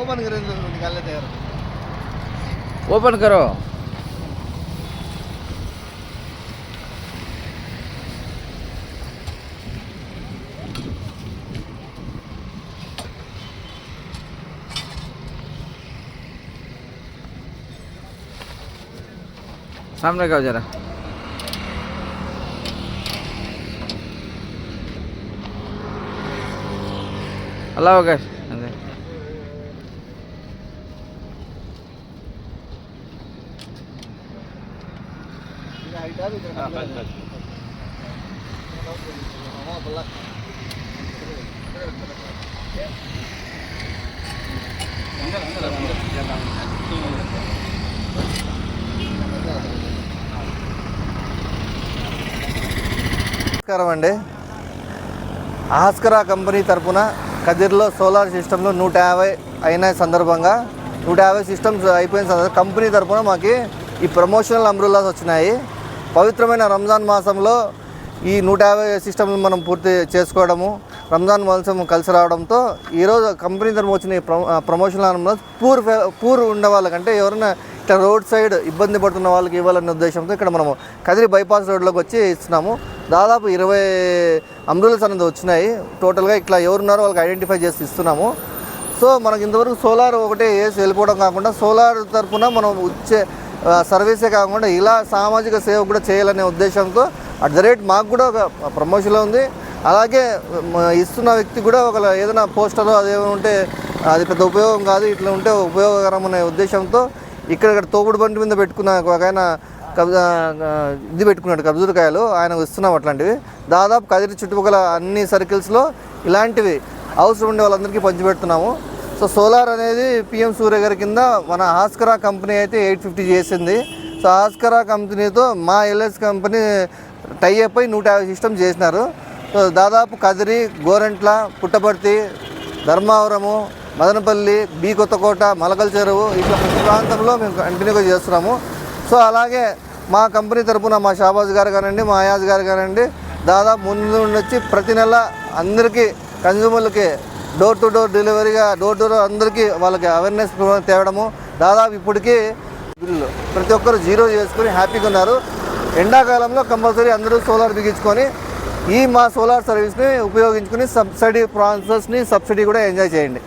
Open करें तो निकाल लेते हैं। ओपन करो। सामने का जरा అలా ఓకే అదే నమస్కారం అండి. ఆస్కరా కంపెనీ తరపున కదిర్లో సోలార్ సిస్టంలో 150 అయిన సందర్భంగా 150 సిస్టమ్స్ అయిపోయిన సందర్భంగా కంపెనీ తరపున మాకు ఈ ప్రమోషనల్ అంబ్రెల్లాస్ వచ్చినాయి. పవిత్రమైన రంజాన్ మాసంలో ఈ 150 సిస్టమ్లు మనం పూర్తి చేసుకోవడము, రంజాన్ మాసం కలిసి రావడంతో ఈరోజు కంపెనీ తరపున వచ్చిన ఈ ప్రమోషనల్ అంబ్రెల్లాస్ పూర్ ఉండే వాళ్ళకంటే ఎవరైనా ఇట్లా రోడ్ సైడ్ ఇబ్బంది పడుతున్న వాళ్ళకి ఇవ్వాలనే ఉద్దేశంతో ఇక్కడ మనము కదిరి బైపాస్ రోడ్లోకి వచ్చి ఇస్తున్నాము. దాదాపు 20 అంబ్రెల్లాస్ అనేది వచ్చినాయి. టోటల్గా ఇట్లా ఎవరున్నారో వాళ్ళకి ఐడెంటిఫై చేసి ఇస్తున్నాము. సో మనకి ఇంతవరకు సోలార్ ఒకటే వేసి వెళ్ళిపోవడం కాకుండా సోలార్ తరఫున మనం వచ్చే సర్వీసే కాకుండా ఇలా సామాజిక సేవ కూడా చేయాలనే ఉద్దేశంతో అట్ ద రేట్ మాకు కూడా ఒక ప్రమోషన్లో ఉంది. అలాగే ఇస్తున్న వ్యక్తి కూడా ఒక ఏదైనా పోస్టర్ అదేమైనా ఉంటే అది పెద్ద ఉపయోగం కాదు, ఇట్లా ఉంటే ఉపయోగకరం అనే ఉద్దేశంతో ఇక్కడ తోపుడు బండి మీద పెట్టుకున్న ఒక ఆయన ఇది పెట్టుకున్నాడు కబ్జూరకాయలు, ఆయన ఇస్తున్నాం అట్లాంటివి. దాదాపు కదిరి చుట్టుపక్కల అన్ని సర్కిల్స్లో ఇలాంటివి అవసరం ఉండే వాళ్ళందరికీ పంచిపెడుతున్నాము. సో సోలార్ అనేది పిఎం సూర్య గారి కింద మన ఆస్కరా కంపెనీ అయితే 850 చేసింది. సో ఆస్కరా కంపెనీతో మా ఎల్ఎస్ కంపెనీ టైఅప్ అయి 150 సిస్టమ్స్ చేసినారు. సో దాదాపు కదిరి, గోరంట్ల, పుట్టపర్తి, ధర్మావరము, మదనపల్లి, బి కొత్తకోట, మలకల్ చెరువు ఇట్లా ప్రతి ప్రాంతంలో మేము కంటిన్యూగా చేస్తున్నాము. సో అలాగే మా కంపెనీ తరపున మా షాబాజ్ గారు కానివ్వండి, మా అయాజ్ గారు కానివ్వండి, దాదాపు ముందు నుండి వచ్చి ప్రతి నెల అందరికీ కన్జ్యూమర్లకి డోర్ టు డోర్ డెలివరీగా అందరికీ వాళ్ళకి అవేర్నెస్ తేవడము. దాదాపు ఇప్పటికీ బిల్లు ప్రతి ఒక్కరు జీరో చేసుకొని హ్యాపీగా ఉన్నారు. ఎండాకాలంలో కంపల్సరీ అందరూ సోలార్ బిగించుకొని ఈ మా సోలార్ సర్వీస్ని ఉపయోగించుకొని సబ్సిడీ ప్రాసెస్ని కూడా ఎంజాయ్ చేయండి.